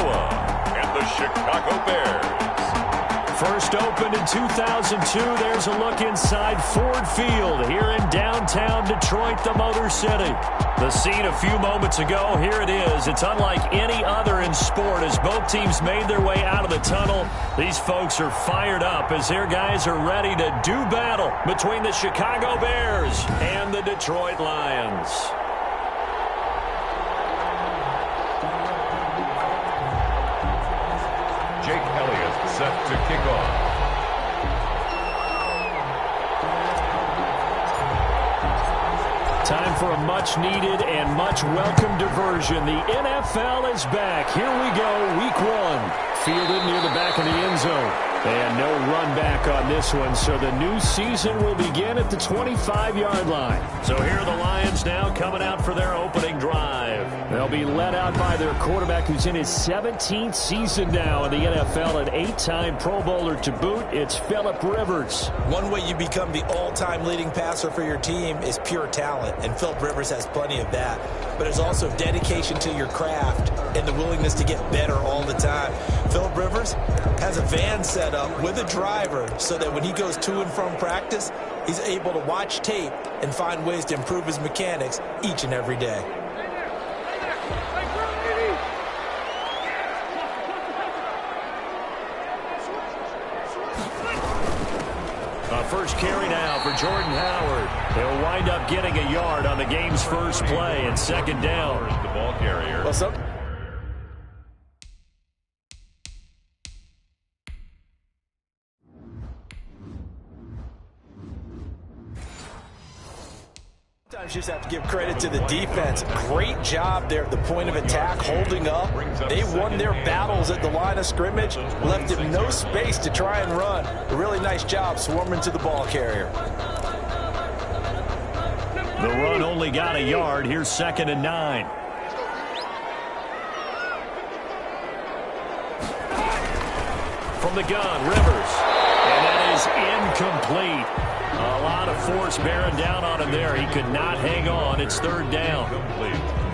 Noah and the Chicago Bears. First opened in 2002, there's a look inside Ford Field here in downtown Detroit, the Motor City. The scene a few moments ago, here it is. It's unlike any other in sport as both teams made their way out of the tunnel. These folks are fired up as their guys are ready to do battle between the Chicago Bears and the Detroit Lions. Set to kick off. Time for a much-needed and much-welcome diversion. The NFL is back. Here we go, week one. Fielded near the back of the end zone. And no run back on this one, so the new season will begin at the 25-yard line. So here are the Lions now coming out for their opening drive. They'll be led out by their quarterback who's in his 17th season now in the NFL, an 8-time Pro Bowler to boot. It's Phillip Rivers. One way you become the all-time leading passer for your team is pure talent, and Phillip Rivers has plenty of that. But there's also dedication to your craft and the willingness to get better all the time. Phillip Rivers has a van set up with a driver so that when he goes to and from practice, he's able to watch tape and find ways to improve his mechanics each and every day. First carry now for Jordan Howard. He'll wind up getting a yard on the game's first play and second down. The ball carrier. What's up? Sometimes you just have to give credit to the defense. Great job there at the point of attack, holding up. They won their battles at the line of scrimmage, left him no space to try and run. A really nice job swarming to the ball carrier. The run only got a yard. Here's 2nd and 9. From the gun, Rivers. And that is incomplete. A lot of force bearing down on him there. He could not hang on. It's 3rd down.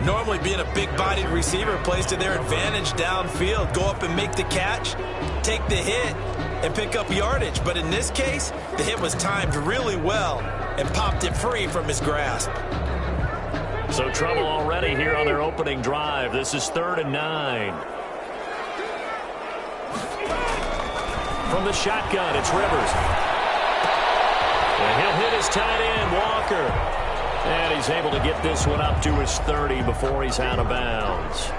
Normally being a big-bodied receiver plays to their advantage downfield. Go up and make the catch, take the hit, and pick up yardage. But in this case, the hit was timed really well and popped it free from his grasp. So trouble already here on their opening drive. This is 3rd and 9. From the shotgun, it's Rivers. And he'll hit his tight end, Walker. And he's able to get this one up to his 30 before he's out of bounds.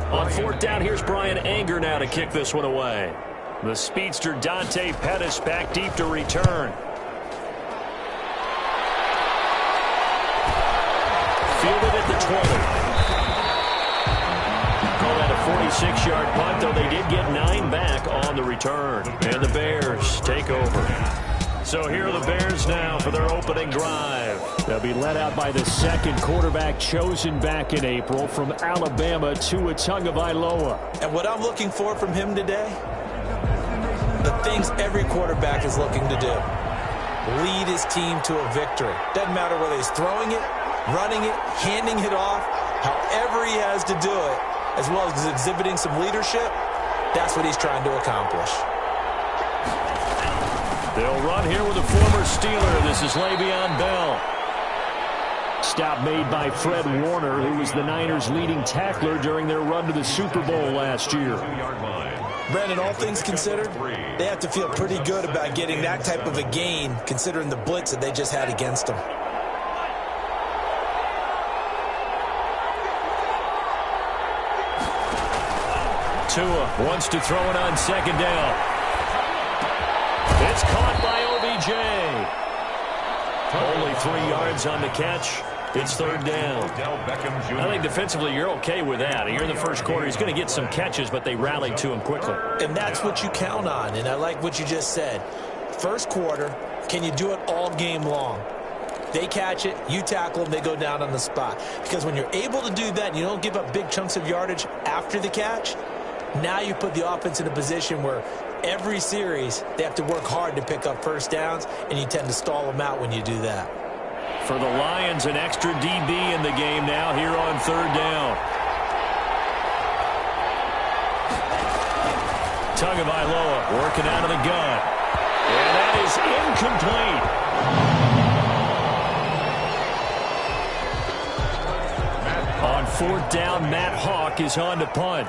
On 4th down, here's Brian Anger now to kick this one away. The speedster Dante Pettis back deep to return. Fielded at the 20. Call that a 46-yard punt, though they did get 9 back on the return. And the Bears take over. So here are the Bears now for their opening drive. They'll be led out by the 2nd quarterback chosen back in April from Alabama, Tua Tagovailoa. And what I'm looking for from him today, the things every quarterback is looking to do. Lead his team to a victory. Doesn't matter whether he's throwing it, running it, handing it off, however he has to do it, as well as exhibiting some leadership, that's what he's trying to accomplish. They'll run here with a former Steeler. This is Le'Veon Bell. Stop made by Fred Warner, who was the Niners' leading tackler during their run to the Super Bowl last year. Brandon, all things considered, they have to feel pretty good about getting that type of a gain, considering the blitz that they just had against them. Tua wants to throw it on 2nd down. It's caught by OBJ. Only 3 yards on the catch. It's 3rd down. I think defensively you're okay with that. Here in the first quarter, he's going to get some catches, but they rallied to him quickly. And that's what you count on, and I like what you just said. First quarter, can you do it all game long? They catch it, you tackle them, they go down on the spot. Because when you're able to do that and you don't give up big chunks of yardage after the catch, now you put the offense in a position where every series they have to work hard to pick up first downs, and you tend to stall them out when you do that. For the Lions, an extra DB in the game now here on third down. Tagovailoa working out of the gun. And that is incomplete. On fourth down, Matt Hawk is on to punt.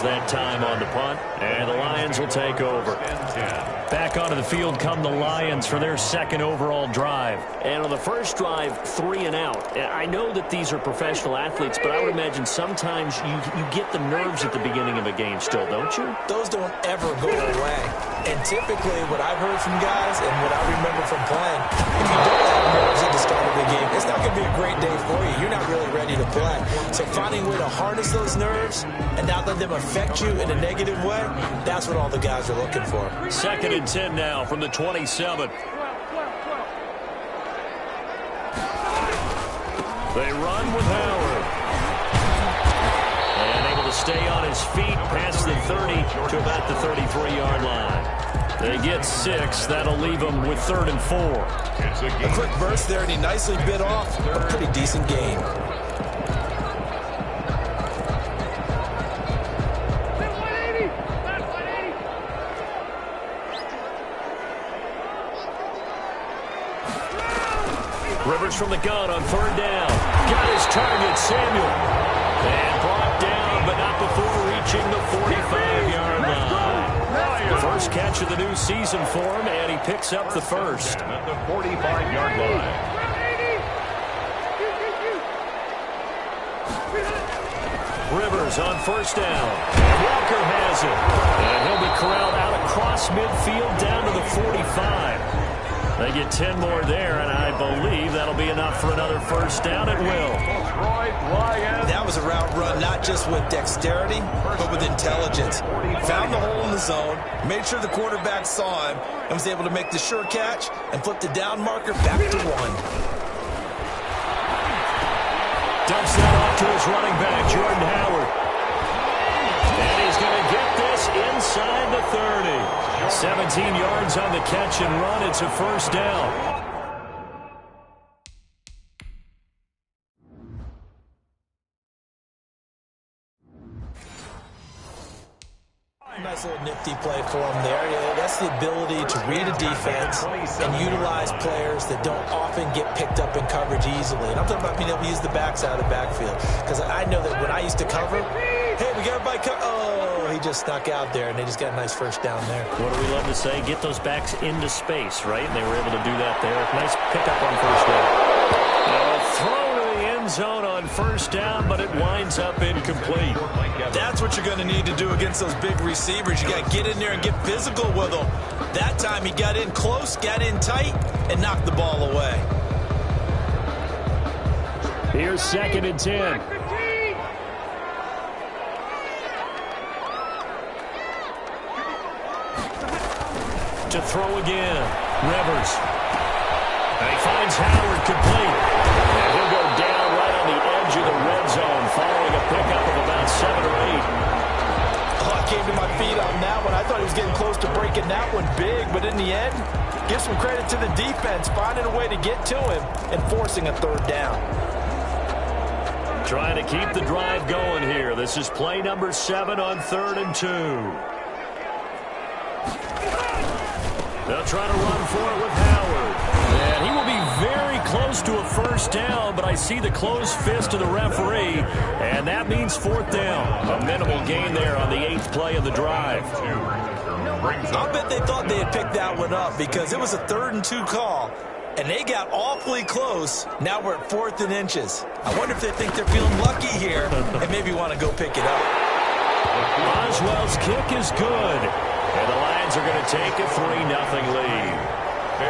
That time on the punt, and the Lions will take over. Back onto the field come the Lions for their second overall drive. And on the first drive, 3 and out. I know that these are professional athletes, but I would imagine sometimes you get the nerves at the beginning of a game still, don't you? Those don't ever go away. And typically what I've heard from guys and what I remember from playing, if you don't have nerves at the start of the game, it's not going to be a great day for you. You're not really ready to play. So finding a way to harness those nerves and not let them affect you in a negative way, that's what all the guys are looking for. 2nd and 10 now from the 27. They run with Howard. And able to stay on his feet past the 30 to about the 33-yard line. They get 6. That'll leave them with 3rd and 4. A quick burst there, and he nicely bit off a pretty decent gain. Rivers from the gun on 3rd down. Got his target, Samuel. And brought down, but not before reaching the 45-yard line. First catch of the new season for him, and he picks up the first. At the 45-yard line. Rivers on 1st down. And Walker has it. And he'll be corralled out across midfield down to the 45. They get 10 more there, and I believe that'll be enough for another first down at will. That was a route run not just with dexterity, but with intelligence. Found the hole in the zone, made sure the quarterback saw him, and was able to make the sure catch and flip the down marker back to 1. Dumps that off to his running back, Jordan Howard. And he's going to get this inside the 30. 17 yards on the catch and run. It's a first down. Nice little nifty play for him there. Yeah, that's the ability to read a defense and utilize players that don't often get picked up in coverage easily. And I'm talking about being able to use the backside of the backfield. Because I know that when I used to cover, hey, we got everybody oh, he just snuck out there, and they just got a nice first down there. What do we love to say? Get those backs into space, right? And they were able to do that there. Nice pickup on first down. Throw to the end zone on first down, but it winds up incomplete. That's what you're going to need to do against those big receivers. You got to get in there and get physical with them. That time he got in close, got in tight, and knocked the ball away. Here's 2nd and 10. To throw again. Rivers. And he finds Howard complete. And he'll go down right on the edge of the red zone following a pickup of about 7 or 8. Oh, I came to my feet on that one. I thought he was getting close to breaking that one big, but in the end, give some credit to the defense, finding a way to get to him and forcing a 3rd down. Trying to keep the drive going here. This is play number 7 on 3rd and 2. They'll try to run for it with Howard. And he will be very close to a first down, but I see the closed fist of the referee, and that means 4th down. A minimal gain there on the 8th play of the drive. I'll bet they thought they had picked that one up because it was a 3rd and 2 call, and they got awfully close. Now we're at 4th and inches. I wonder if they think they're feeling lucky here and maybe want to go pick it up. Oswell's kick is good. And the Lions are going to take a 3-0 lead.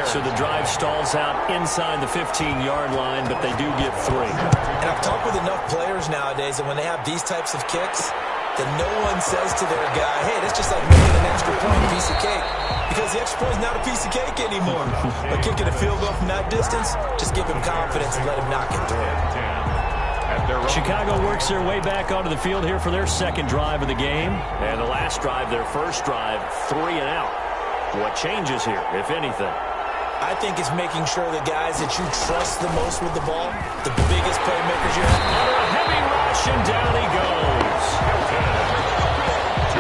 So the drive stalls out inside the 15-yard line, but they do get 3. And I've talked with enough players nowadays, and when they have these types of kicks, that no one says to their guy, hey, that's just like making an extra point, a piece of cake. Because the extra point is not a piece of cake anymore. But kicking a field goal from that distance, just give him confidence and let him knock it through. Chicago works their way back onto the field here for their second drive of the game. And the last drive, their first drive, 3 and out. What changes here, if anything? I think it's making sure the guys that you trust the most with the ball, the biggest playmakers you have. Under a heavy rush, and down he goes.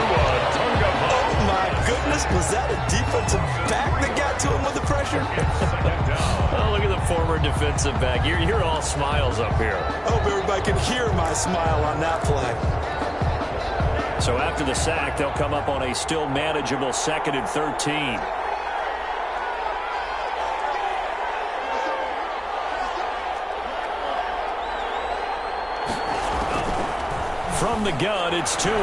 Oh, my goodness. Was that a defensive back that got to him with the pressure? Oh, look at the former defensive back. You're all smiles up here. I hope everybody can hear my smile on that play. So after the sack, they'll come up on a still manageable 2nd and 13. From the gun, it's Tua.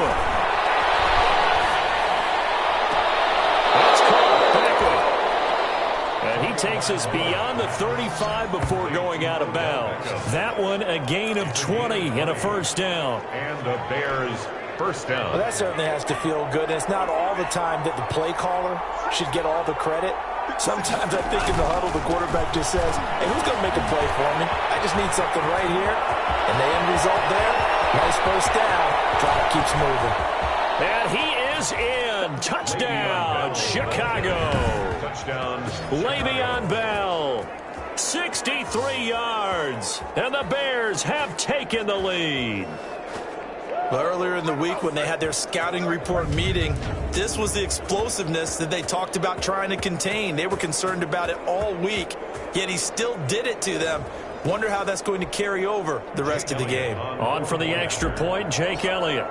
That's caught backward. And he takes us beyond the 35 before going out of bounds. That one, a gain of 20 and a first down. And the Bears first down. Well, that certainly has to feel good. And it's not all the time that the play caller should get all the credit. Sometimes I think in the huddle, the quarterback just says, hey, who's going to make a play for me? I just need something right here. And the end result there, nice first down. Drive keeps moving. And he is in. Touchdown, Chicago. Touchdown. Le'Veon Bell, 63 yards. And the Bears have taken the lead. Well, earlier in the week when they had their scouting report meeting, this was the explosiveness that they talked about trying to contain. They were concerned about it all week, yet he still did it to them. Wonder how that's going to carry over the rest of the game. On for the extra point, Jake Elliott.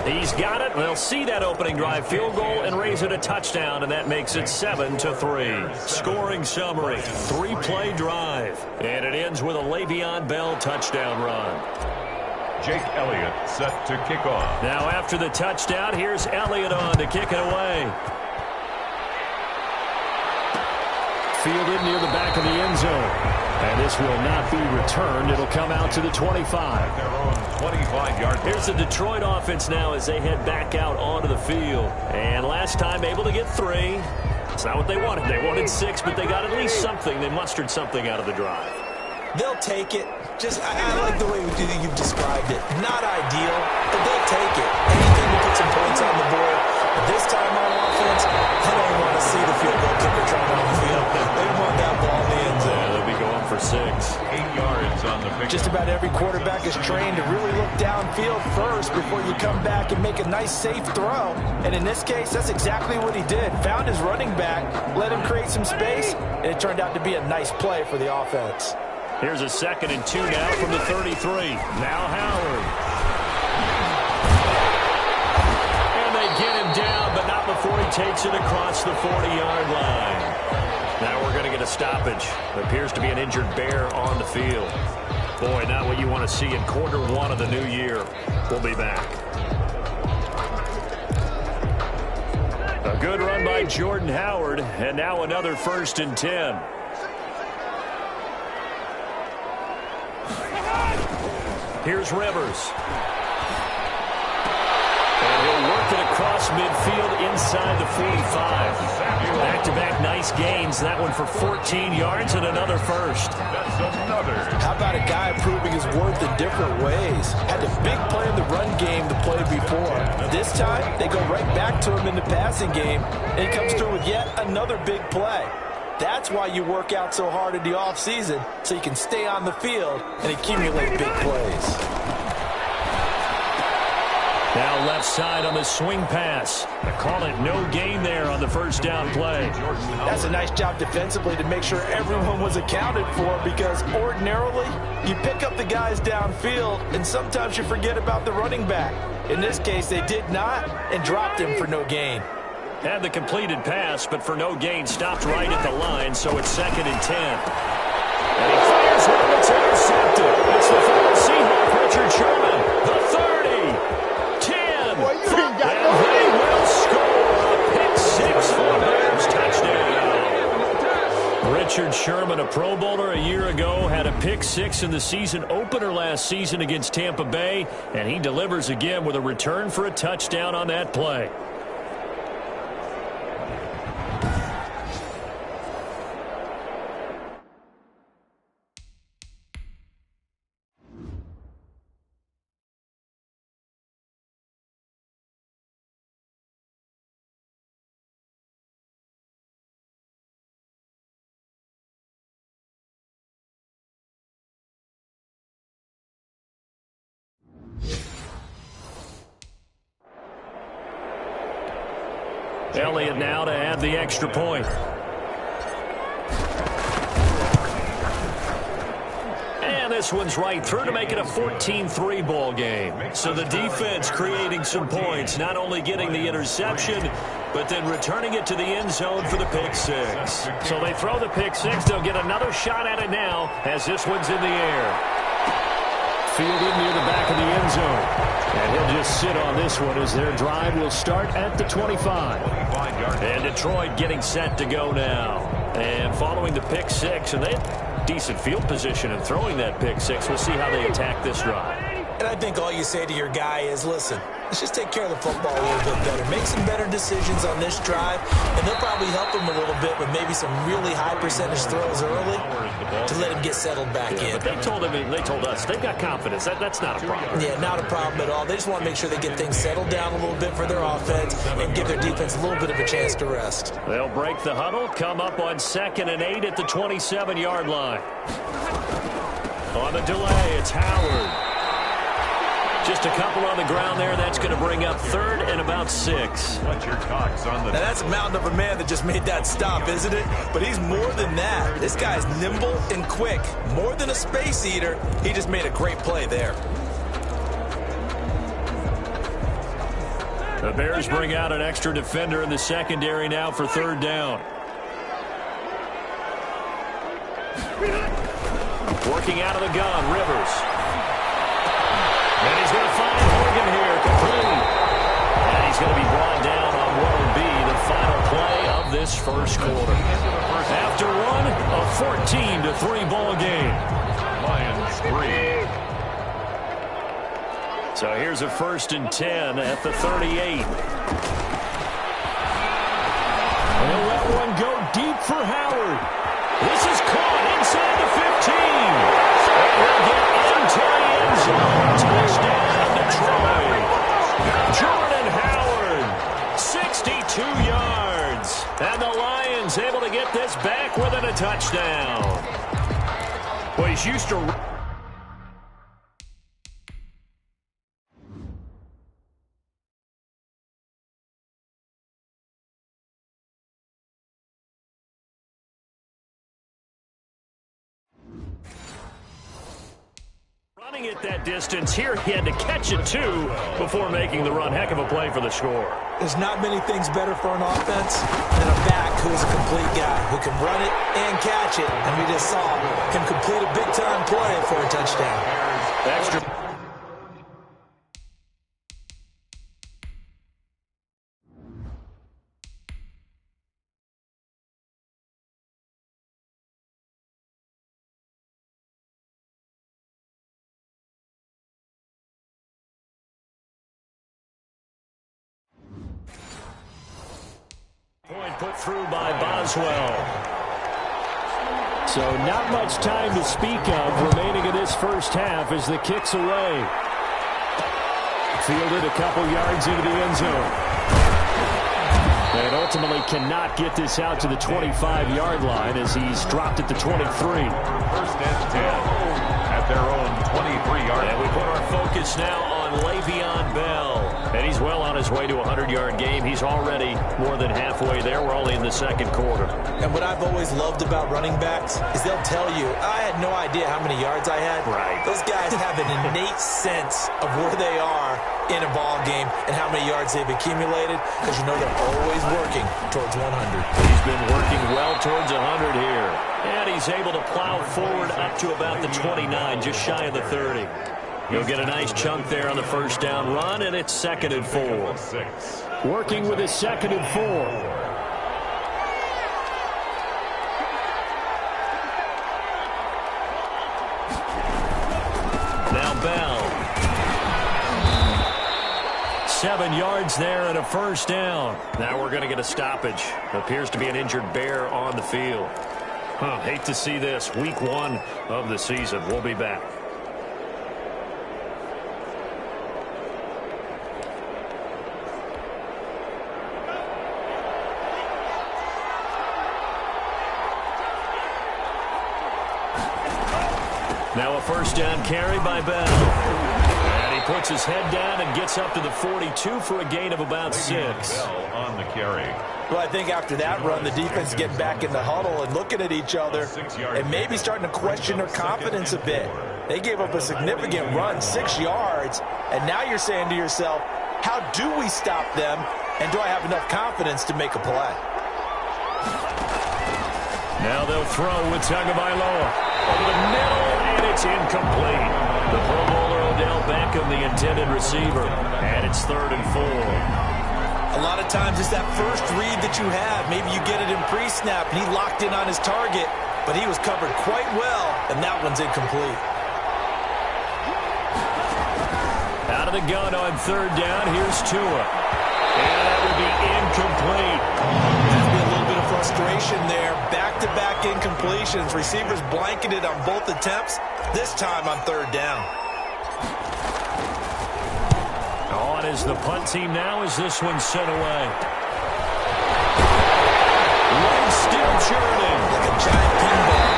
He's got it. They'll see that opening drive field goal and raise it a touchdown, and that makes it 7-3. Scoring summary, 3-play drive. And it ends with a Le'Veon Bell touchdown run. Jake Elliott set to kick off. Now after the touchdown, here's Elliott on to kick it away. Fielded near the back of the end zone. And this will not be returned. It'll come out to the 25. Their own 25-yard line. Here's the Detroit offense now as they head back out onto the field. And last time able to get 3. It's not what they wanted. They wanted 6, but they got at least something. They mustered something out of the drive. They'll take it. I like the way you've described it. Not ideal, but they'll take it. Anything to put some points on the board. But this time on offense, they don't want to see the field goal kicker trying on the field. They want that ball in the end zone. Yeah, they'll be going for 6. 8 yards on the pick. Just about every quarterback is trained to really look downfield first before you come back and make a nice, safe throw. And in this case, that's exactly what he did. Found his running back, let him create some space, and it turned out to be a nice play for the offense. Here's a 2nd and 2 now from the 33. Now Howard. And they get him down, but not before he takes it across the 40-yard line. Now we're going to get a stoppage. There appears to be an injured Bear on the field. Boy, not what you want to see in quarter 1 of the new year. We'll be back. A good run by Jordan Howard, and now another 1st and 10. Here's Rivers. And he'll work it across midfield inside the 45. Back-to-back nice gains. That one for 14 yards and another first. That's another. How about a guy proving his worth in different ways? Had a big play in the run game the play before. This time, they go right back to him in the passing game, and he comes through with yet another big play. That's why you work out so hard in the offseason, so you can stay on the field and accumulate big plays. Now left side on the swing pass. They call it no gain there on the first down play. That's a nice job defensively to make sure everyone was accounted for, because ordinarily you pick up the guys downfield and sometimes you forget about the running back. In this case, they did not and dropped him for no gain. Had the completed pass, but for no gain, stopped right at the line, so it's 2nd and 10. And he fires one that's intercepted. It's the former Seahawk, Richard Sherman. The 30, 10, and they will score Richard Sherman, a Pro Bowler a year ago, had a pick-6 in the season opener last season against Tampa Bay, and he delivers again with a return for a touchdown on that play. Elliott now to add the extra point. And this one's right through to make it a 14-3 ball game. So the defense creating some points, not only getting the interception, but then returning it to the end zone for the pick-6. So they throw the pick-6. They'll get another shot at it now as this one's in the air. Fielded near the back of the end zone. And he'll just sit on this one as their drive will start at the 25. And Detroit getting set to go now. And following the pick-6, and they have decent field position in throwing that pick-6. We'll see how they attack this drive. And I think all you say to your guy is, listen, let's just take care of the football a little bit better. Make some better decisions on this drive, and they'll probably help him a little bit with maybe some really high percentage throws early to let him get settled back in. But they told us they've got confidence. That's not a problem. Yeah, not a problem at all. They just want to make sure they get things settled down a little bit for their offense and give their defense a little bit of a chance to rest. They'll break the huddle, come up on 2nd and 8 at the 27-yard line. On the delay, it's Howard. Just a couple on the ground there. That's going to bring up 3rd and about 6. What's your thoughts on the... Now, that's a mountain of a man that just made that stop, isn't it? But he's more than that. This guy's nimble and quick. More than a space eater. He just made a great play there. The Bears bring out an extra defender in the secondary now for 3rd down. Working out of the gun, Rivers. And he's going to find Morgan here, complete. And he's going to be brought down on what will be the final play of this first quarter. After one, a 14-3 ball game. Lions 3. So here's a 1st and 10 at the 38. They'll let one go deep for Howard. This is caught inside the 15. And he'll get into the end zone. Touchdown, Detroit. Jordan Howard, 62 yards. And the Lions able to get this back within a touchdown. Well, he's used to... running it that distance. Here he had to catch it, too, before making the run. Heck of a play for the score. There's not many things better for an offense than a back who is a complete guy who can run it and catch it. And we just saw him complete a big-time play for a touchdown. Extra. Point put through by Boswell. So not much time to speak of remaining in this first half as the kick's away. Fielded a couple yards into the end zone. And ultimately cannot get this out to the 25-yard line as he's dropped at the 23. 1st and 10 at their own 23-yard line. And we put our focus now on Le'Veon Bell. And he's well on his way to a 100-yard game. He's already more than halfway there. We're only in the 2nd quarter. And what I've always loved about running backs is they'll tell you, I had no idea how many yards I had. Right. Those guys have an innate sense of where they are in a ball game and how many yards they've accumulated, because you know they're always working towards 100. He's been working well towards 100 here. And he's able to plow forward up to about the 29, just shy of the 30. He'll get a nice chunk there on the 1st down run, and it's 2nd and 4. Working with his 2nd and 4. Now Bell. 7 yards there and a first down. Now we're going to get a stoppage. Appears to be an injured Bear on the field. Hate to see this. Week 1 of the season. We'll be back. Now a first down carry by Bell. And he puts his head down and gets up to the 42 for a gain of about 6. Bell on the carry. Well, I think after that run, the defense is getting back in the huddle and looking at each other and maybe starting to question their confidence a bit. They gave up a significant run, 6 yards, and now you're saying to yourself, how do we stop them, and do I have enough confidence to make a play? Now they'll throw with Tagovailoa over the middle, and it's incomplete. The Pro Bowler Odell Beckham, the intended receiver, and it's 3rd and 4. A lot of times it's that first read that you have. Maybe you get it in pre-snap, and he locked in on his target, but he was covered quite well, and that one's incomplete. Out of the gun on 3rd down, here's Tua. And that will be incomplete. There's been a little bit of frustration there. Back-to-back incompletions. Receivers blanketed on both attempts, this time on 3rd down. On is the punt team now as this one's sent away. Right, still churning. Like a giant pinball.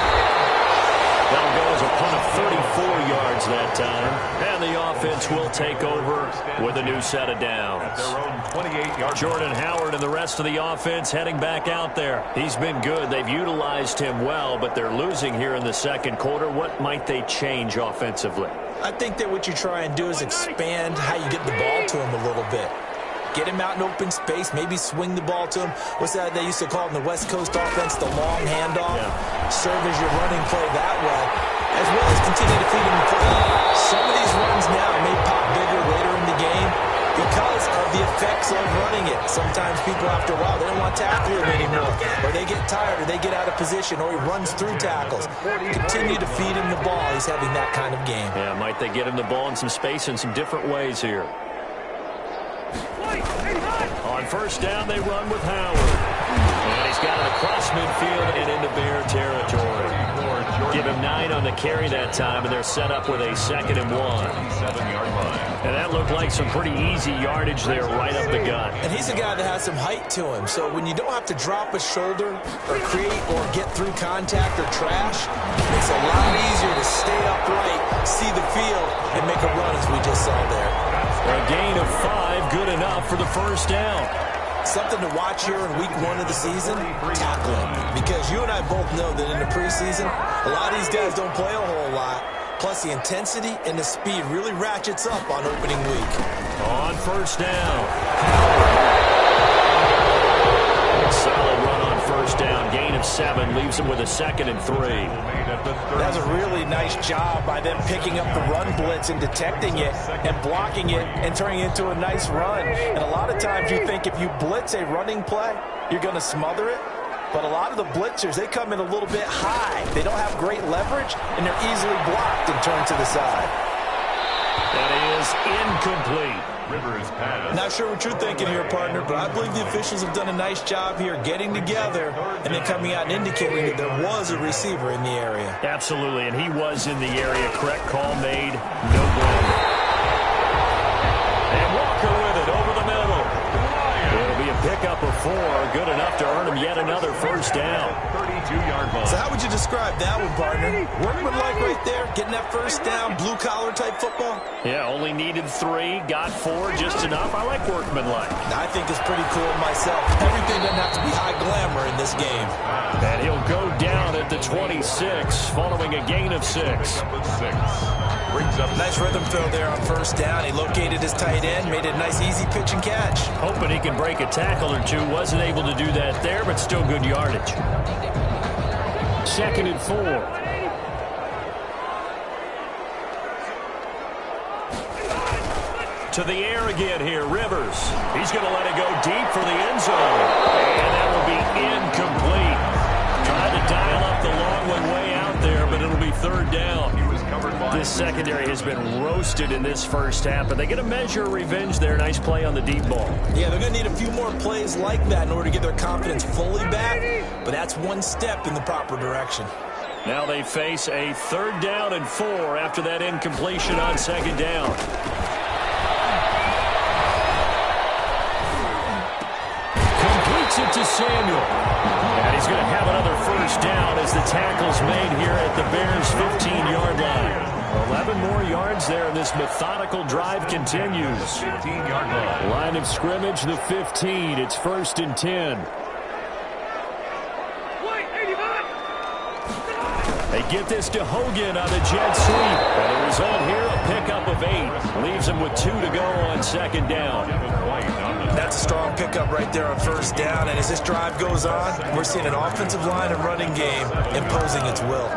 That'll go as a punt of 34 yards that time. And the offense will take over with a new set of downs. At their own 28-yard Jordan Howard and the rest of the offense heading back out there. He's been good. They've utilized him well, but they're losing here in the second quarter. What might they change offensively? I think that what you try and do is expand how you get the ball to him a little bit. Get him out in open space, maybe swing the ball to him. What's that they used to call in the West Coast offense, the long handoff? Yeah. Serve as your running play that way, as well as continue to feed him the football. Some of these runs now may pop bigger later in the game because of the effects of running it. Sometimes people, after a while, they don't want to tackle him anymore, or they get tired, or they get out of position, or he runs through tackles. Continue to feed him the ball. He's having that kind of game. Yeah, might they get him the ball in some space in some different ways here. On 1st down, they run with Howard. And he's got it across midfield and into Bear territory. Give him 9 on the carry that time, and they're set up with a 2nd and 1. 7-yard line. And that looked like some pretty easy yardage there right up the gut. And he's a guy that has some height to him, so when you don't have to drop a shoulder or create or get through contact or trash, it's a lot easier to stay upright, see the field, and make a run as we just saw there. A gain of 5, good enough for the 1st down. Something to watch here in week 1 of the season, tackling. Because you and I both know that in the preseason, a lot of these guys don't play a whole lot. Plus, the intensity and the speed really ratchets up on opening week. On 1st down. Solid run on 1st down. Gain of 7 leaves him with a 2nd and 3. That's a really nice job by them picking up the run blitz and detecting it and blocking it and turning it into a nice run. And a lot of times you think if you blitz a running play, you're going to smother it. But a lot of the blitzers, they come in a little bit high. They don't have great leverage, and they're easily blocked and turned to the side. That is incomplete. Rivers pass. Not sure what you're thinking here, partner, but I believe the officials have done a nice job here getting together and then coming out and indicating that there was a receiver in the area. Absolutely, and he was in the area. Correct call made. No brainer. And Walker with it over the middle. It'll be a pickup of 4. Good enough to earn him yet another 1st down. 32-yard line. So how would you describe that one, partner? Workmanlike right there, getting that 1st down, blue-collar type football? Yeah, only needed 3, got 4, just enough. I like workmanlike. I think it's pretty cool myself. Everything doesn't have to be high glamour in this game. And he'll go down at the 26, following a gain of 6. Brings up Nice rhythm throw there on 1st down. He located his tight end, made it a nice easy pitch and catch. Hoping he can break a tackle or two. Wasn't able to do that there, but still good yardage. 2nd and 4. To the air again here, Rivers. He's going to let it go deep for the end zone. And that will be incomplete. Tried to dial up the long one way out there, but it'll be 3rd down. He was covered by This secondary has been roasted in this first half, but they get a measure of revenge there. Nice play on the deep ball. Yeah, they're going to need a few more plays like that in order to get their confidence fully back, but that's one step in the proper direction. Now they face a 3rd down and 4 after that incompletion on 2nd down. Completes it to Samuel. And he's going to have another 1st down as the tackle's made here at the Bears' 15-yard line. 11 more yards there, and this methodical drive continues. 15-yard line. Line of scrimmage, the 15. It's 1st and 10. They get this to Hogan on the jet sweep. And the result here, a pickup of 8. Leaves them with 2 to go on 2nd down. That's a strong pickup right there on 1st down. And as this drive goes on, we're seeing an offensive line and running game imposing its will.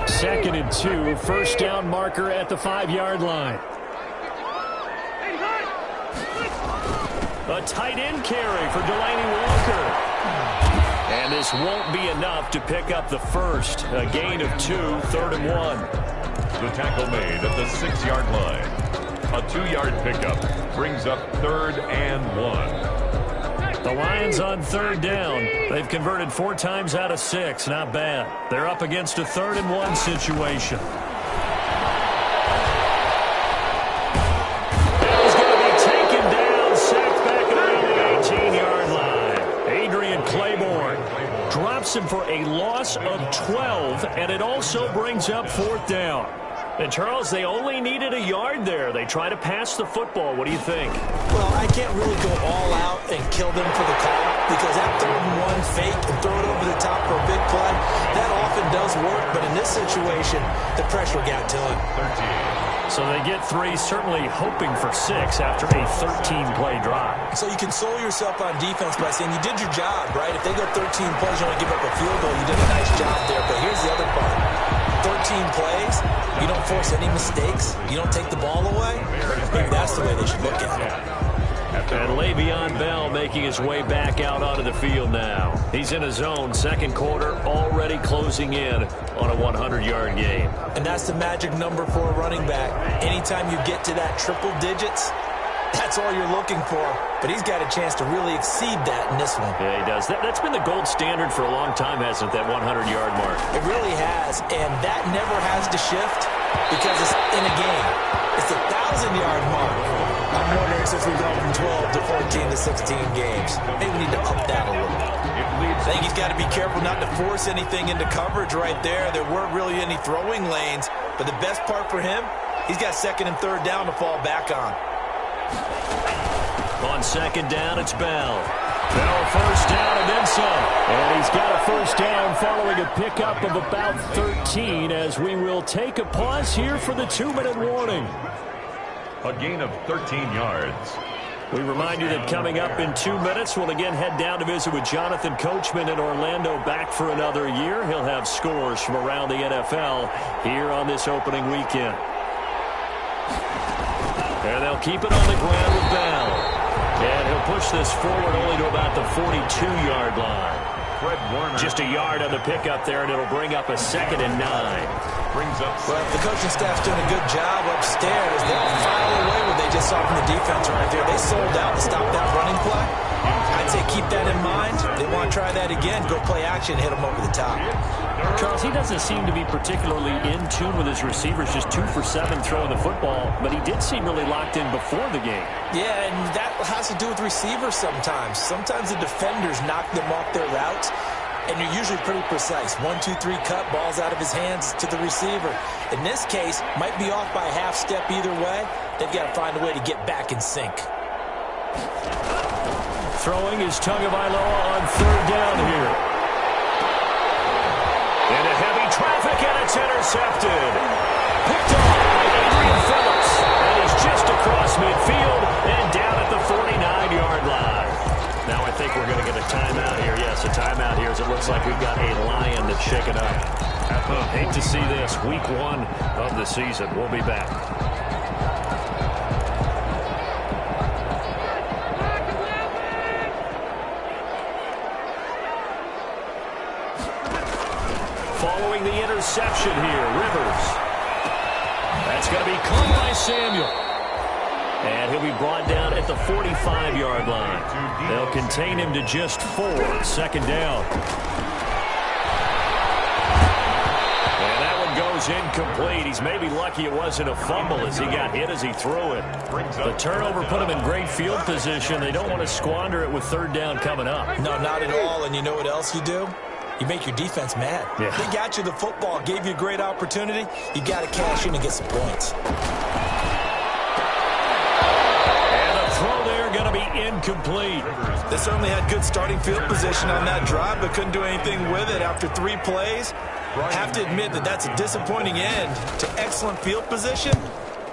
2nd and 2. 1st down marker at the 5-yard line. A tight end carry for Delaney Walker. And this won't be enough to pick up the 1st. A gain of 2, 3rd and 1. The tackle made at the 6-yard line. A 2-yard pickup brings up 3rd and 1. The Lions on 3rd down. They've converted 4 times out of 6. Not bad. They're up against a 3rd and 1 situation. He's going to be taken down, sacked back around the 18-yard line. Adrian Claiborne drops him for a loss of 12, and it also brings up 4th down. And, Charles, they only needed a yard there. They try to pass the football. What do you think? Well, I can't really go all out and kill them for the call because that 3rd and 1 fake and throw it over the top for a big play, that often does work. But in this situation, the pressure got to him. 13. So they get 3, certainly hoping for 6 after a 13-play drive. So you console yourself on defense by saying you did your job, right? If they go 13 plays, you only give up a field goal, you did a nice job there. But here's the other part. 13 plays, you don't force any mistakes, you don't take the ball away. Maybe that's the way they should look at it. And Le'Veon Bell making his way back out onto the field now. He's in his own 2nd quarter, already closing in on a 100-yard game. And that's the magic number for a running back. Anytime you get to that triple digits, that's all you're looking for. But he's got a chance to really exceed that in this one. Yeah, he does. That's been the gold standard for a long time, hasn't it, that 100-yard mark? It really has, and that never has to shift because it's in a game. It's a 1,000-yard mark. I'm wondering since we've gone from 12 to 14 to 16 games. Maybe we need to up that a little. I think he's got to be careful not to force anything into coverage right there. There weren't really any throwing lanes, but the best part for him, he's got 2nd and 3rd down to fall back on. On 2nd down, it's Bell. Bell 1st down and then some. And he's got a 1st down following a pickup of about 13 as we will take a pause here for the 2-minute warning. A gain of 13 yards. We remind you that coming up in 2 minutes, we'll again head down to visit with Jonathan Coachman in Orlando, back for another year. He'll have scores from around the NFL here on this opening weekend. And they'll keep it on the ground with Bell. And he'll push this forward only to about the 42-yard line. Fred Warner. Just a yard on the pickup there, and it'll bring up a 2nd and 9. Brings up. Well, the coaching staff's doing a good job upstairs. They'll file away what they just saw from the defense right there. They sold out to stop that running play. I'd say keep that in mind. They want to try that again. Go play action, hit them over the top. Charles, he doesn't seem to be particularly in tune with his receivers, just 2 for 7 throwing the football, but he did seem really locked in before the game. Yeah, and that has to do with receivers sometimes. Sometimes the defenders knock them off their routes, and you're usually pretty precise. 1, 2, 3 cut, balls out of his hands to the receiver. In this case, might be off by a half step either way. They've got to find a way to get back in sync. Throwing is Tagovailoa on 3rd down here. Into heavy traffic, and it's intercepted. Picked off by Adrian Phillips. And he's just across midfield and down at the 49-yard line. Now I think we're going to get a timeout here. Yes, a timeout here as it looks like we've got a Lion that's shaken up. Hate to see this. Week 1 of the season. We'll be back. following the interception here. Rivers. That's going to be caught by Samuel. And he'll be brought down at the 45-yard line. They'll contain him to just 4. Second down. And that one goes incomplete. He's maybe lucky it wasn't a fumble as he got hit as he threw it. The turnover put him in great field position. They don't want to squander it with third down coming up. No, not at all. And you know what else you do? You make your defense mad. Yeah. They got you the football, gave you a great opportunity. You got to cash in and get some points. Throw there going to be incomplete. They certainly had good starting field position on that drive, but couldn't do anything with it after 3 plays. Have to admit that that's a disappointing end to excellent field position.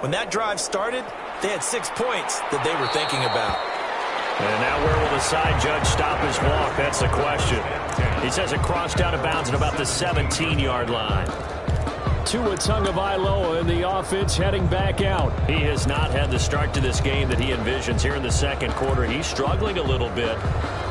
When that drive started, they had 6 points that they were thinking about. And now where will the side judge stop his walk? That's the question. He says it crossed out of bounds at about the 17-yard line. Tua Tagovailoa in the offense heading back out. He has not had the start to this game that he envisions here in the second quarter. He's struggling a little bit.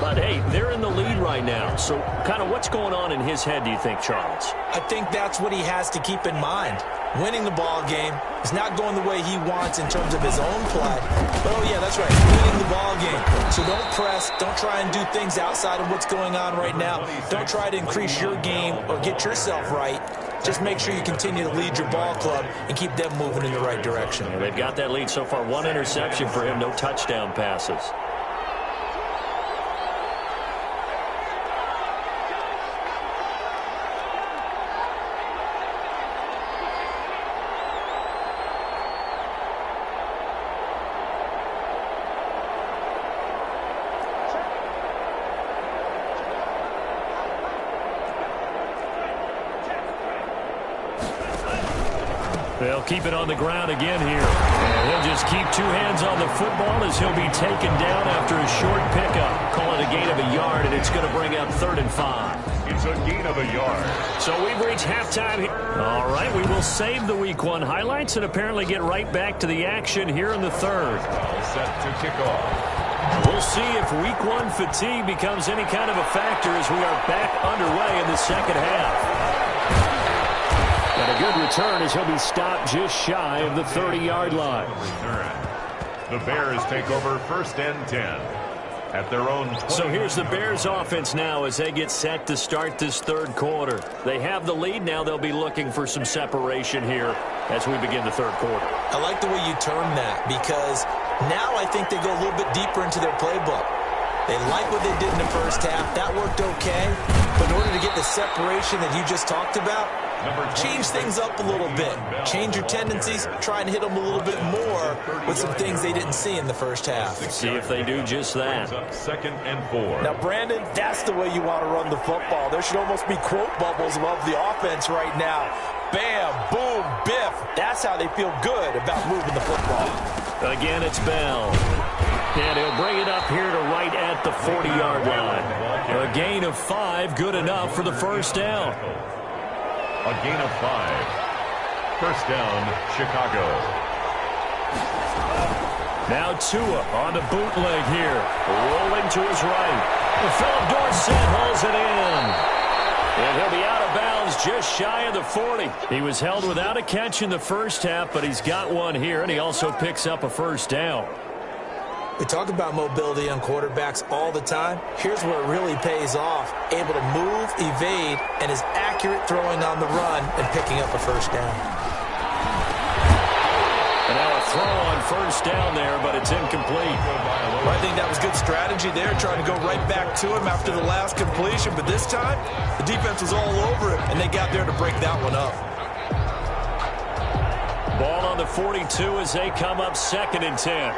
But, hey, they're in the lead right now. So kind of what's going on in his head, do you think, Charles? I think that's what he has to keep in mind. Winning the ball game is not going the way he wants in terms of his own play. But, oh, yeah, that's right, winning the ball game. So don't press. Don't try and do things outside of what's going on right now. Don't try to increase your game or get yourself right. Just make sure you continue to lead your ball club and keep them moving in the right direction. And they've got that lead so far. 1 interception for him, no touchdown passes. They'll keep it on the ground again here. And he'll just keep 2 hands on the football as he'll be taken down after a short pickup. Call it a gain of a yard, and it's going to bring up 3rd and 5. It's a gain of a yard. So we've reached halftime here. All right, we will save the Week 1 highlights and apparently get right back to the action here in the third. All set to kick off. We'll see if Week 1 fatigue becomes any kind of a factor as we are back underway in the second half. And a good return as he'll be stopped just shy of the 30-yard line. The Bears take over 1st and 10 at their own 20. So here's the Bears offense now as they get set to start this third quarter. They have the lead now. They'll be looking for some separation here as we begin the third quarter. I like the way you term that because now I think they go a little bit deeper into their playbook. They like what they did in the first half. That worked okay. But in order to get the separation that you just talked about, change things up a little bit. Change your tendencies. Try and hit them a little bit more with some things they didn't see in the first half. See if they do just that. 2nd and 4. Now, Brandon, that's the way you want to run the football. There should almost be quote bubbles above the offense right now. Bam, boom, biff. That's how they feel good about moving the football. Again, it's Bell. And he'll bring it up here to right at the 40-yard line. A gain of 5, good enough for the first down. A gain of 5. First down, Chicago. Now Tua on the bootleg here. Rolling to his right. Philip Dorsett hauls it in. And he'll be out of bounds just shy of the 40. He was held without a catch in the first half, but he's got one here, and he also picks up a first down. We talk about mobility on quarterbacks all the time. Here's where it really pays off. Able to move, evade, and is accurate throwing on the run and picking up a first down. And now a throw on first down there, but it's incomplete. Well, I think that was good strategy there, trying to go right back to him after the last completion. But this time, the defense was all over him, and they got there to break that one up. Ball on the 42 as they come up 2nd and 10.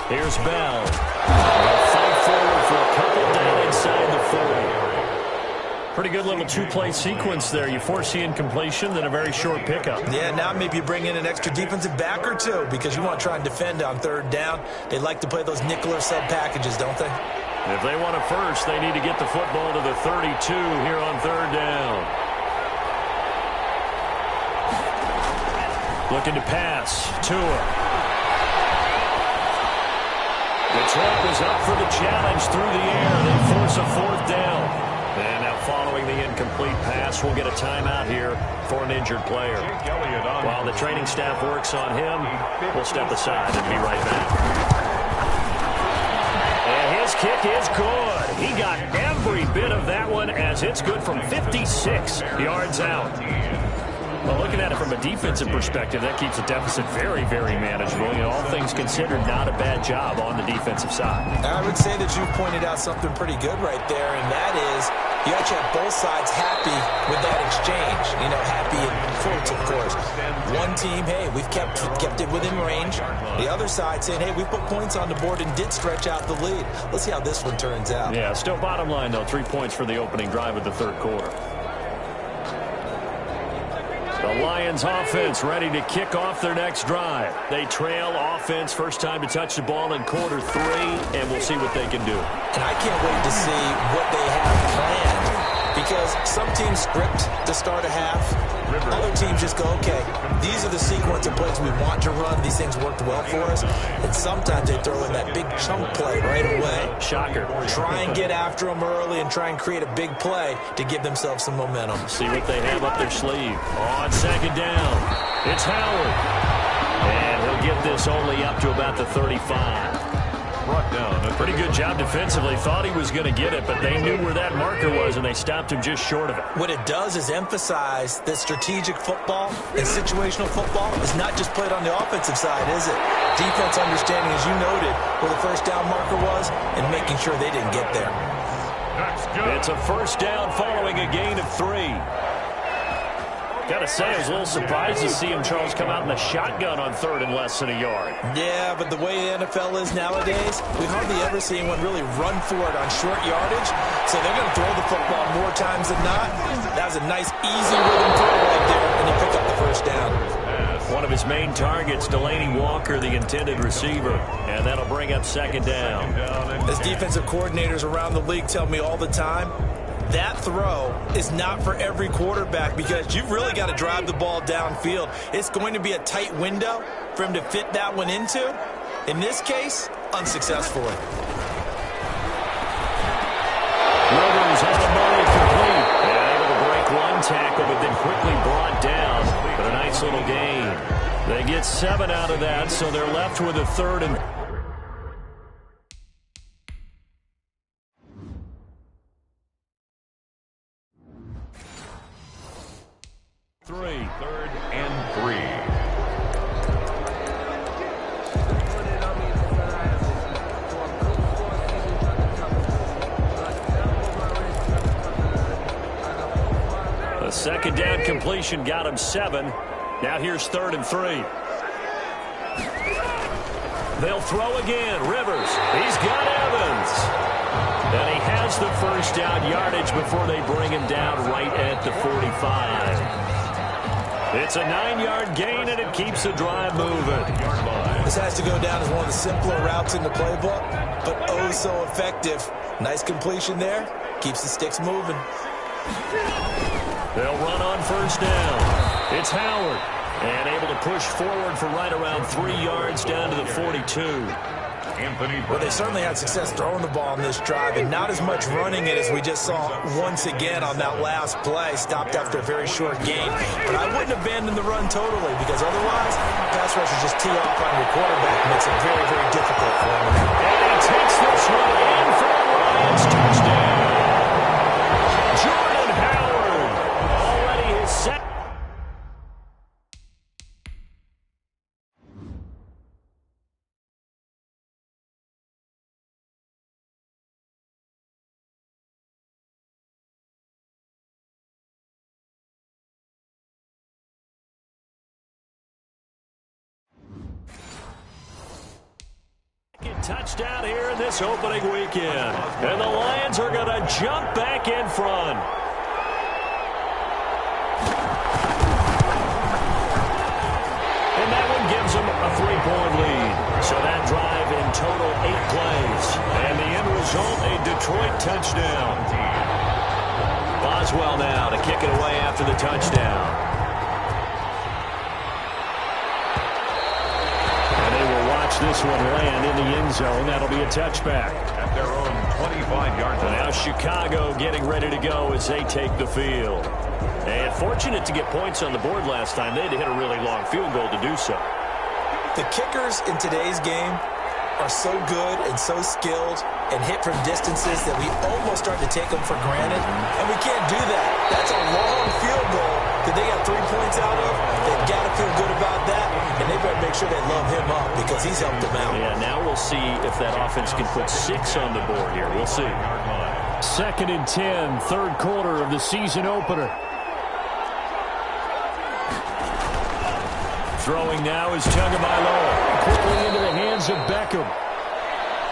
Here's Bell. They'll fight forward for a couple down inside the 40. Pretty good little 2-play sequence there. You force the incompletion, then a very short pickup. Yeah, now maybe you bring in an extra defensive back or two because you want to try and defend on 3rd down. They like to play those nickel or sub packages, don't they? If they want a first, they need to get the football to the 32 here on 3rd down. Looking to pass. Tua. It's Detroit was up for the challenge through the air. They force a fourth down. And now following the incomplete pass, we'll get a timeout here for an injured player. While the training staff works on him, we'll step aside and be right back. And his kick is good. He got every bit of that one as it's good from 56 yards out. Well, looking at it from a defensive perspective, that keeps the deficit very, very manageable. You know, all things considered, not a bad job on the defensive side. I would say that you've pointed out something pretty good right there, and that is you actually have both sides happy with that exchange. You know, happy in quotes, of course. One team, hey, we've kept it within range. The other side saying, hey, we put points on the board and did stretch out the lead. Let's see how this one turns out. Yeah, still bottom line, though, 3 points for the opening drive of the third quarter. The Lions offense ready to kick off their next drive. They trail offense, first time to touch the ball in quarter 3, and we'll see what they can do. And I can't wait to see what they have planned, because some teams script to start a half. Other teams just go, okay, these are the sequence of plays we want to run. These things worked well for us. And sometimes they throw in that big chunk play right away. Shocker. Try and get after them early and try and create a big play to give themselves some momentum. See what they have up their sleeve. On second down, it's Howard. And he'll get this only up to about the 35. Brought down. Pretty good job defensively. Thought he was going to get it, but they knew where that marker was, and they stopped him just short of it. What it does is emphasize that strategic football and situational football is not just played on the offensive side, is it? Defense understanding, as you noted, where the first down marker was and making sure they didn't get there. It's a first down following a gain of 3. Gotta say, I was a little surprised to see him, Charles, come out in the shotgun on third and less than a yard. Yeah, but the way the NFL is nowadays, we hardly ever see anyone really run for it on short yardage. So they're going to throw the football more times than not. That was a nice, easy rhythm throw right there, and he picked up the first down. One of his main targets, Delaney Walker, the intended receiver. And that'll bring up second down. As defensive coordinators around the league tell me all the time, that throw is not for every quarterback, because you've really got to drive the ball downfield. It's going to be a tight window for him to fit that one into. In this case, unsuccessfully. Rivers on the money, complete. And able to break one tackle, but then quickly brought down. But a nice little gain. They get 7 out of that, so they're left with a third and 3. Third and 3. The second down completion got him 7. Now here's third and 3. They'll throw again. Rivers. He's got Evans. And he has the first down yardage before they bring him down right at the 45. It's a 9-yard gain, and it keeps the drive moving. This has to go down as one of the simpler routes in the playbook, but oh so effective. Nice completion there. Keeps the sticks moving. They'll run on first down. It's Howard. And able to push forward for right around 3 yards down to the 42. Well, they certainly had success throwing the ball on this drive, and not as much running it as we just saw once again on that last play. Stopped after a very short gain. But I wouldn't abandon the run totally, because otherwise, pass rushers just tee off on your quarterback. Makes it very, very difficult for him. And he takes this one in for a Lions touchdown. Jordan Howard already his second. Touchdown here in this opening weekend. And the Lions are going to jump back in front. And that one gives them a 3-point lead. So that drive in total 8 plays. And the end result, a Detroit touchdown. Boswell now to kick it away after the touchdown. this one land in the end zone. That'll be a touchback. At their own 25-yard line. Now Chicago getting ready to go as they take the field. And fortunate to get points on the board last time. They had to hit a really long field goal to do so. The kickers in today's game are so good and so skilled and hit from distances that we almost start to take them for granted. And we can't do that. That's a long field goal that they got 3 points out of. They've got to feel good about that. And they better make sure they love him up because he's helped them out. Yeah, now we'll see if that offense can put 6 on the board here. We'll see. 2nd and 10, third quarter of the season opener. Throwing now is Tagovailoa. Quickly into the hands of Beckham.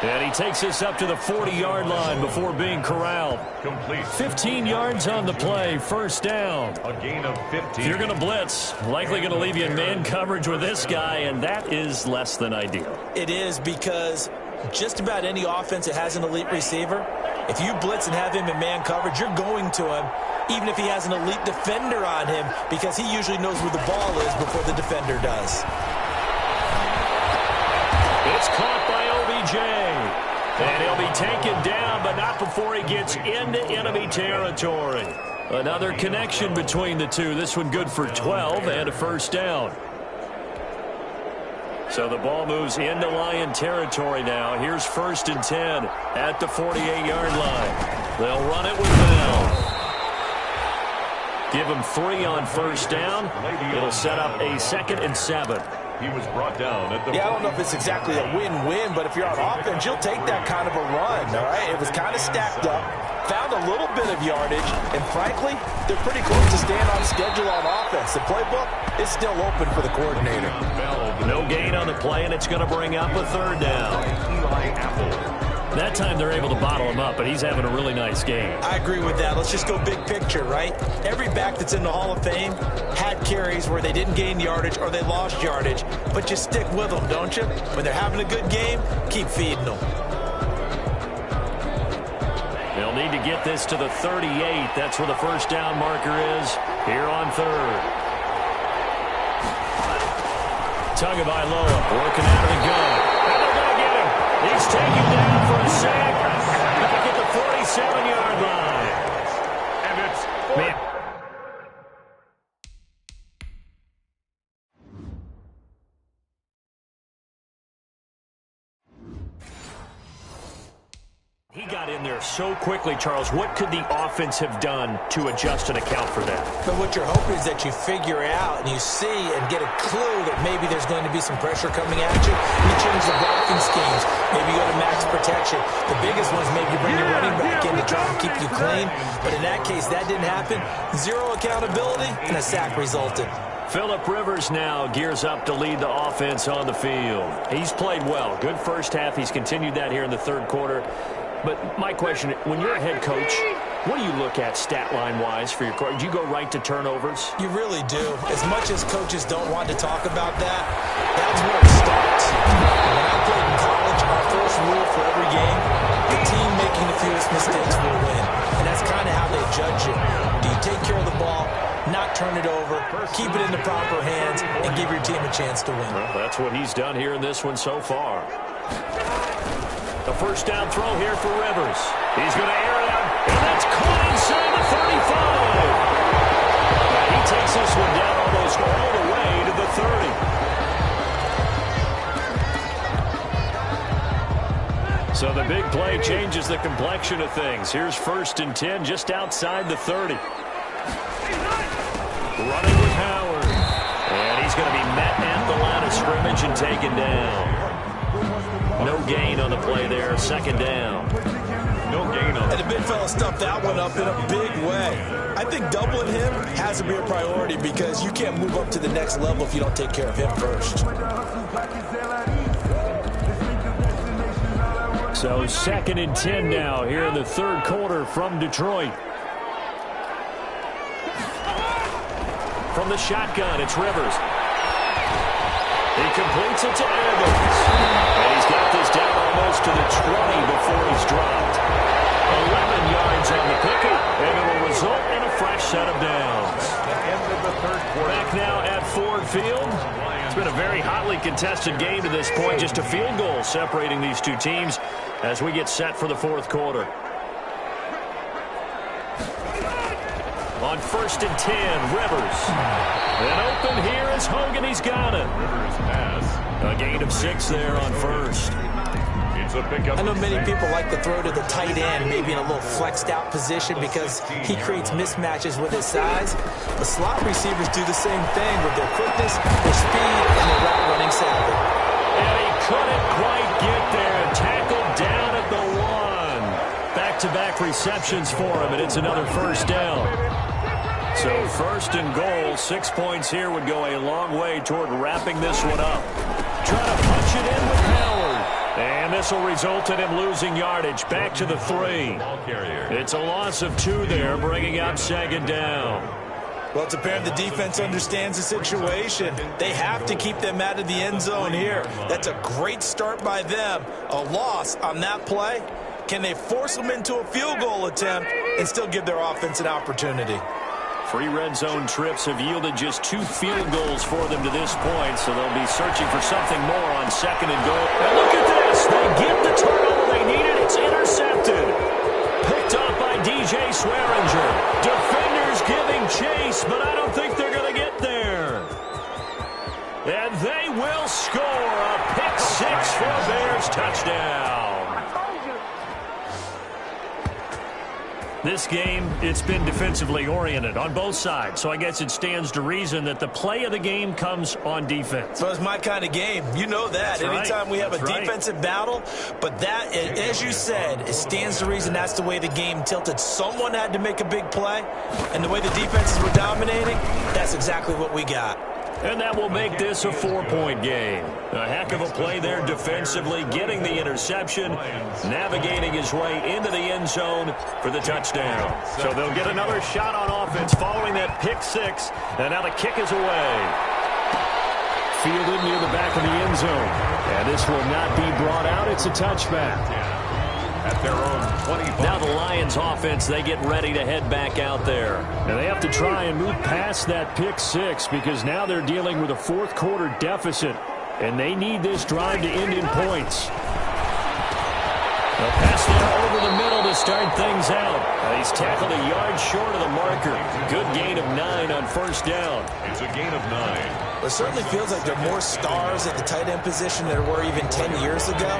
And he takes this up to the 40-yard line before being corralled. Complete. 15 yards on the play, first down. A gain of 15. You're going to blitz. Likely going to leave you in man coverage with this guy, and that is less than ideal. It is because just about any offense that has an elite receiver, if you blitz and have him in man coverage, you're going to him, even if he has an elite defender on him, because he usually knows where the ball is before the defender does. It's caught by OBJ. And he'll be taken down, but not before he gets into enemy territory. Another connection between the two. This one good for 12 and a first down. So the ball moves into Lion territory now. Here's 1st and 10 at the 48-yard line. They'll run it with Bell. Give him 3 on first down. It'll set up a 2nd and 7. He was brought down at the... Yeah, I don't know if it's exactly a win-win, but if you're on offense, you'll take that kind of a run, all right? It was kind of stacked up, found a little bit of yardage, and frankly, they're pretty close to staying on schedule on offense. The playbook is still open for the coordinator. No gain on the play, and it's going to bring up a 3rd down. Eli Apple. That time they're able to bottle him up, but he's having a really nice game. I agree with that. Let's just go big picture, right? Every back that's in the Hall of Fame had carries where they didn't gain yardage or they lost yardage, but you stick with them, don't you? When they're having a good game, keep feeding them. They'll need to get this to the 38. That's where the first down marker is here on 3rd. Tagovailoa working out of the gun. And they're going to get him. He's taken down for a sack back at the 47-yard line. And it's... Man. He got in there so quickly, Charles. What could the offense have done to adjust and account for that? But what you're hoping is that you figure out and you see and get a clue that maybe there's going to be some pressure coming at you. You change the blocking schemes. Maybe you go to max protection. The biggest one is maybe you bring your running back in to try and keep you clean. But in that case, that didn't happen. Zero accountability, and a sack resulted. Phillip Rivers now gears up to lead the offense on the field. He's played well. Good first half. He's continued that here in the 3rd quarter. But my question, when you're a head coach, what do you look at stat line-wise for your coach? Do you go right to turnovers? You really do. As much as coaches don't want to talk about that, that's where it starts. When I played in college, our first rule for every game, the team making the fewest mistakes will win. And that's kind of how they judge you. Do you take care of the ball, not turn it over, keep it in the proper hands, and give your team a chance to win? Well, that's what he's done here in this one so far. The first down throw here for Rivers. He's going to air it out, and that's caught inside the 35. He takes this one down almost all the way to the 30. So the big play changes the complexion of things. Here's 1st and 10 just outside the 30. Running with Howard. And he's going to be met at the line of scrimmage and taken down. No gain on the play there. 2nd down. No gain on it. And the big fella stuffed that one up in a big way. I think doubling him has to be a priority because you can't move up to the next level if you don't take care of him first. So 2nd and 10 now here in the 3rd quarter from Detroit. From the shotgun, it's Rivers. He completes it to Evans. And he's got this down almost to the 20 before he's dropped. 11 yards on the pickup, and it will result in a fresh set of downs. The end of the 3rd quarter. Back now at Ford Field. It's been a very hotly contested game to this point. Just a field goal separating these two teams as we get set for the fourth quarter. On 1st and 10, Rivers. And open here is Hogan. He's got it. Rivers pass. A gain of 6 there on 1st. It's a pickup. I know many people like to throw to the tight end, maybe in a little flexed out position because he creates mismatches with his size. The slot receivers do the same thing with their quickness, their speed, and their route running savvy. And he couldn't quite get there. Tackled down at the 1. Back-to-back receptions for him, and it's another first down. So 1st and goal, 6 points here would go a long way toward wrapping this one up. Trying to punch it in with Howard. And this will result in him losing yardage. Back to the 3. It's a loss of 2 there, bringing up 2nd down. Well, it's apparent the defense understands the situation. They have to keep them out of the end zone here. That's a great start by them. A loss on that play. Can they force them into a field goal attempt and still give their offense an opportunity? 3 red zone trips have yielded just 2 field goals for them to this point, so they'll be searching for something more on 2nd and goal. And look at this. They get the turnover they needed. It's intercepted. Picked up by DJ Swearinger. Defenders giving chase, but I don't think they're going to get there. And they will score a pick 6 for a Bears touchdown. This game, it's been defensively oriented on both sides, so I guess it stands to reason that the play of the game comes on defense. So it's my kind of game. You know that. That's Anytime right. we have That's a defensive battle, but that, as you said, it stands to reason that's the way the game tilted. Someone had to make a big play, and the way the defenses were dominating, that's exactly what we got. And that will make this a 4-point game. A heck of a play there defensively, getting the interception, navigating his way into the end zone for the touchdown. So they'll get another shot on offense following that pick 6, and now the kick is away. Fielded near the back of the end zone. And this will not be brought out. It's a touchback. At their own 25. Now the Lions offense, they get ready to head back out there. And they have to try and move past that pick 6 because now they're dealing with a fourth quarter deficit. And they need this drive to end in points. They'll pass there over the middle to start things out. He's tackled a yard short of the marker. Good gain of 9 on 1st down. It's a gain of 9. It certainly feels like there are more stars at the tight end position than there were even 10 years ago.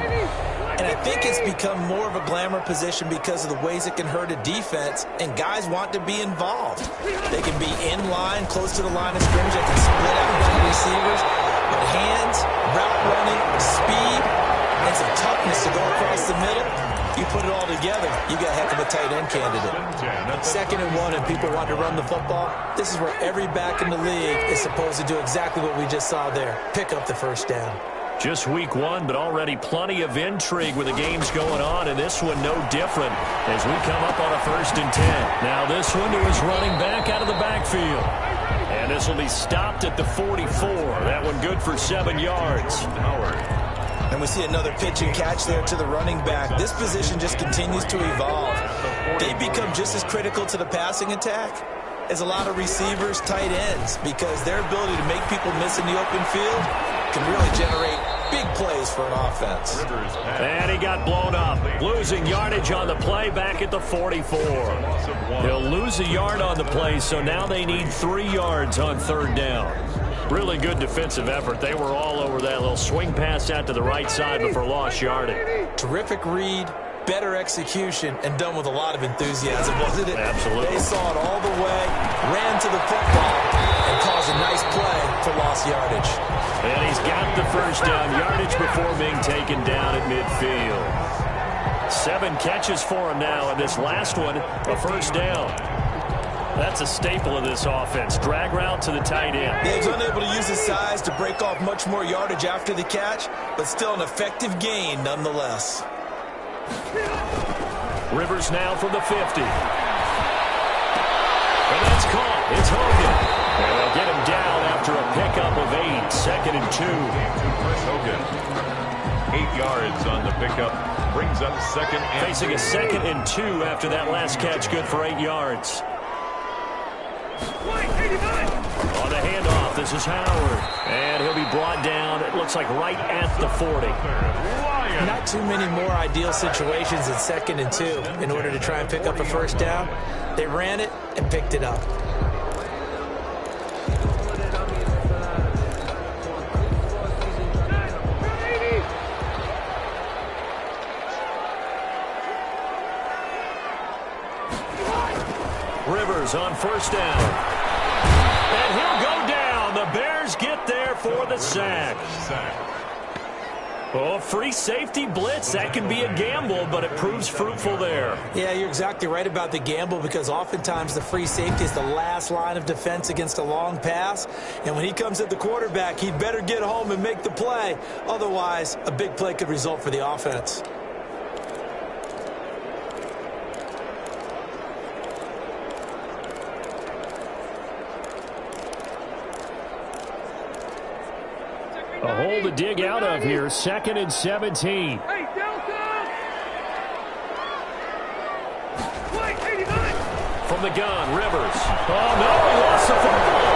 And I think it's become more of a glamour position because of the ways it can hurt a defense, and guys want to be involved. They can be in line, close to the line of scrimmage. They can split out wide receivers. But hands, route running, speed, and some toughness to go across the middle, you put it all together, you got a heck of a tight end candidate. 2nd and 1 and people want to run the football. This is where every back in the league is supposed to do exactly what we just saw there. Pick up the 1st down. Just week 1, but already plenty of intrigue with the games going on, and this one no different as we come up on a 1st and 10. Now this one to his running back out of the backfield. And this will be stopped at the 44. That one good for 7 yards. Howard. And we see another pitch and catch there to the running back. This position just continues to evolve. They become just as critical to the passing attack as a lot of receivers, tight ends, because their ability to make people miss in the open field can really generate big plays for an offense. And he got blown up. Losing yardage on the play back at the 44. He'll lose a yard on the play, so now they need 3 yards on 3rd down. Really good defensive effort. They were all over that little swing pass out to the right side before lost yardage. Terrific read, better execution, and done with a lot of enthusiasm, wasn't it? Absolutely. They saw it all the way, ran to the football, and caused a nice play for lost yardage. And he's got the 1st down yardage before being taken down at midfield. 7 catches for him now, and this last one, a 1st down. That's a staple of this offense. Drag route to the tight end. He was unable to use his size to break off much more yardage after the catch, but still an effective gain nonetheless. Rivers now from the 50. And that's caught. It's Hogan. And they'll get him down after a pickup of 8. 2nd and 2. Chris Hogan. 8 yards on the pickup. Brings up 2nd and Facing a 2nd and 2 after that last catch. Good for 8 yards. On the handoff, This is Howard. And he'll be brought down, it looks like, right at the 40. Not too many more ideal situations in 2nd and 2 in order to try and pick up a first down. They ran it and picked it up. Rivers on first down. And he'll go down. The Bears get there for the sack. Oh, free safety blitz. That can be a gamble, but it proves fruitful there. Yeah, you're exactly right about the gamble because oftentimes the free safety is the last line of defense against a long pass. And when he comes at the quarterback, he'd better get home and make the play. Otherwise, a big play could result for the offense. A hole to dig out of here. 2nd and 17. Hey, Delta! Wait, 89! From the gun, Rivers. Oh, no, he lost the football.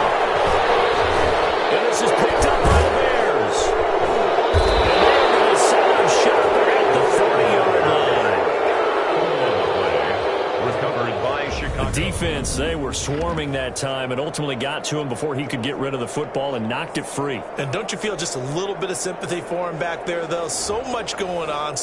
And this is picked up by the Bears. And they're going to set him sharp at the 40-yard line. Recovered by Chicago. The defense, they were swarming that time and ultimately got to him before he could get rid of the football and knocked it free. And don't you feel just a little bit of sympathy for him back there, though? So much going on.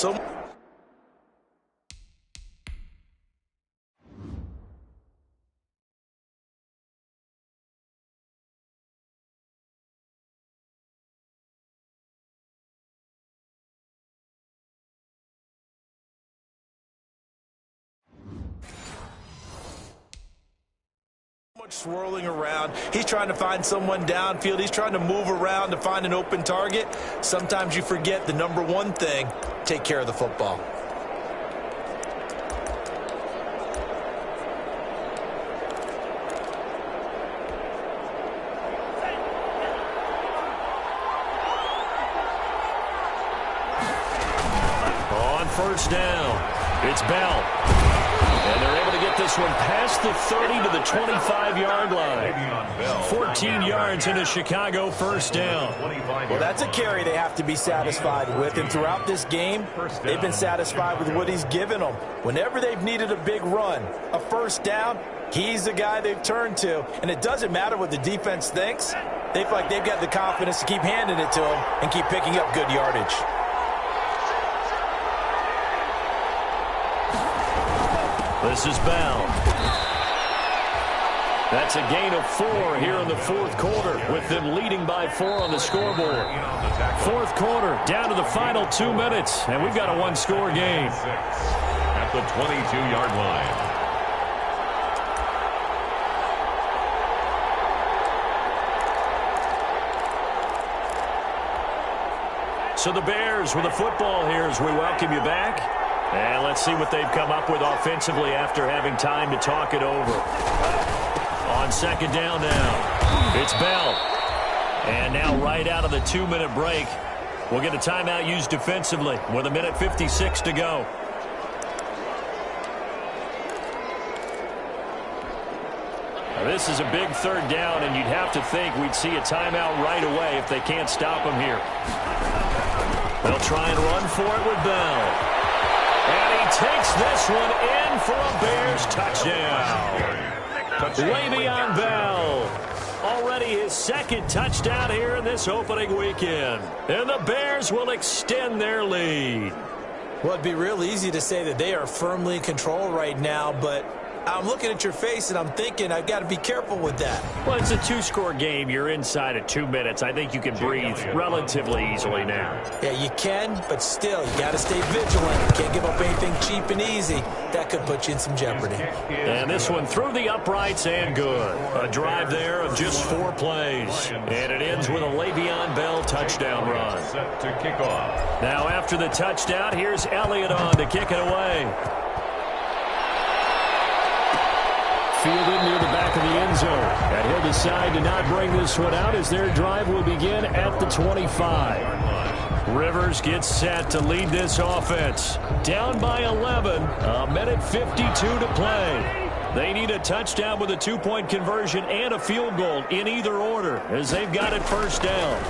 Much swirling around. He's trying to find someone downfield. He's trying to move around to find an open target. Sometimes you forget the number one thing: take care of the football. On first down, it's Bell. And they're able to get this one past the 30 to the 25-yard line. 14 yards into Chicago first down. Well, that's a carry they have to be satisfied with. And throughout this game, they've been satisfied with what he's given them. Whenever they've needed a big run, a first down, he's the guy they've turned to. And it doesn't matter what the defense thinks. They feel like they've got the confidence to keep handing it to him and keep picking up good yardage. This is Bell. That's a gain of 4 here in the fourth quarter, with them leading by 4 on the scoreboard. Fourth quarter, down to the final 2 minutes, and we've got a one-score game. At the 22-yard line. So the Bears with the football here as we welcome you back. And let's see what they've come up with offensively after having time to talk it over. On second down now, it's Bell. And now right out of the 2-minute break, we'll get a timeout used defensively with 1:56 to go. Now this is a big third down, and you'd have to think we'd see a timeout right away if they can't stop them here. They'll try and run for it with Bell. And he takes this one in for a Bears touchdown. Le'Veon Bell. Already his second touchdown here in this opening weekend. And the Bears will extend their lead. Well, it'd be real easy to say that they are firmly in control right now, but I'm looking at your face and I'm thinking I've got to be careful with that. Well, it's a 2-score game. You're inside of 2 minutes. I think you can breathe relatively easily now. Yeah, you can, but still, you got to stay vigilant. You can't give up anything cheap and easy. That could put you in some jeopardy. And this one through the uprights and good. A drive there of just 4 plays. And it ends with a Le'Veon Bell touchdown run. Set to kick off. Now after the touchdown, here's Elliott on to kick it away. Fielded near the back of the end zone. And he'll decide to not bring this one out as their drive will begin at the 25. Rivers gets set to lead this offense. Down by 11. 1:52 to play. They need a touchdown with a two-point conversion and a field goal in either order as they've got it first down.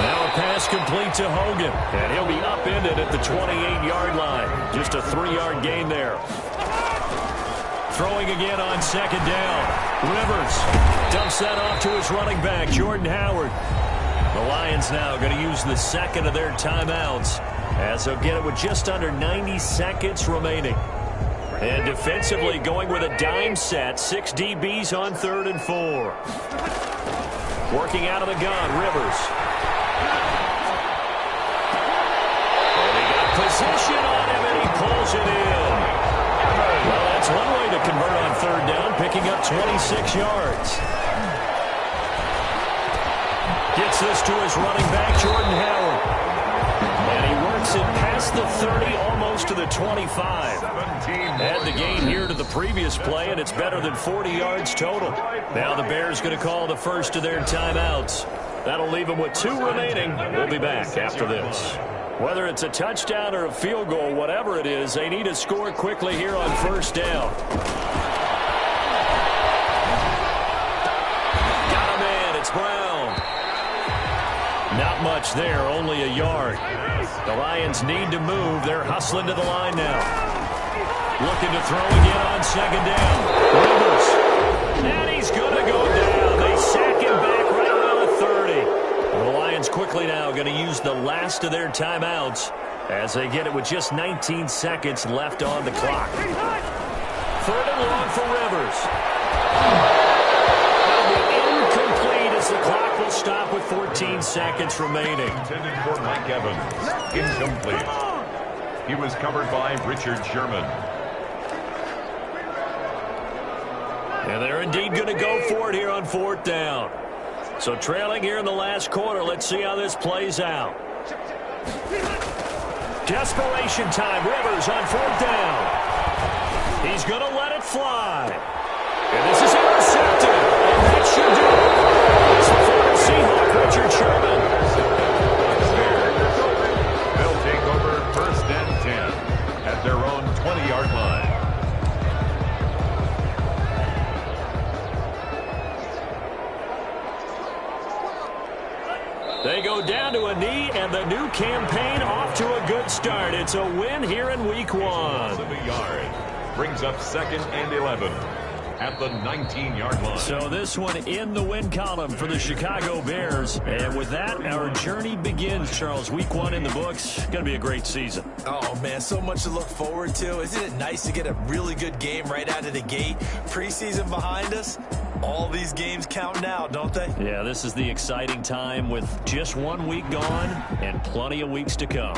Now a pass complete to Hogan, and he'll be upended at the 28-yard line. Just a 3-yard gain there. Throwing again on second down. Rivers dumps that off to his running back, Jordan Howard. The Lions now going to use the second of their timeouts as they'll get it with just under 90 seconds remaining. And defensively going with a dime set, 6 DBs on 3rd and 4. Working out of the gun, Rivers. And he got position on him, and he pulls it in. Well, that's one way to convert on 3rd down, picking up 26 yards. Gets this to his running back, Jordan Howard. And he works it past the 30, almost to the 25. Add the gain here to the previous play, and it's better than 40 yards total. Now the Bears going to call the first of their timeouts. That'll leave them with 2 remaining. We'll be back after this. Whether it's a touchdown or a field goal, whatever it is, they need to score quickly here on first down. Got a man, it's Brown. Not much there, only a yard. The Lions need to move. They're hustling to the line now. Looking to throw again on second down. Rivers. And he's going to go down. They sack him back right around the 30. The Lions quickly now going to use the last of their timeouts as they get it with just 19 seconds left on the clock. 3rd and long for Rivers. That'll be incomplete as the clock will stop with 14 seconds remaining. Intended for Mike Evans. Incomplete. He was covered by Richard Sherman. And they're indeed going to go for it here on 4th down. So trailing here in the last quarter, let's see how this plays out. Desperation time. Rivers on 4th down. He's going to let it fly. And this is intercepted. And that should do it. It's the former Seahawk, Richard Sherman. They'll take over 1st and 10 at their own 20-yard line. They go down to a knee, and the new campaign off to a good start. It's a win here in Week 1. Of a yard. Brings up 2nd and 11 at the 19-yard line. So this one in the win column for the Chicago Bears. And with that, our journey begins, Charles. Week 1 in the books. Going to be a great season. Oh, man, so much to look forward to. Isn't it nice to get a really good game right out of the gate? Preseason behind us. All these games count now, don't they? Yeah, this is the exciting time with just 1 week gone and plenty of weeks to come.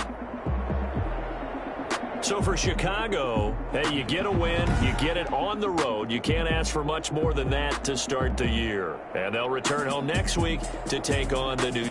So for Chicago, hey, you get a win, you get it on the road. You can't ask for much more than that to start the year. And they'll return home next week to take on the new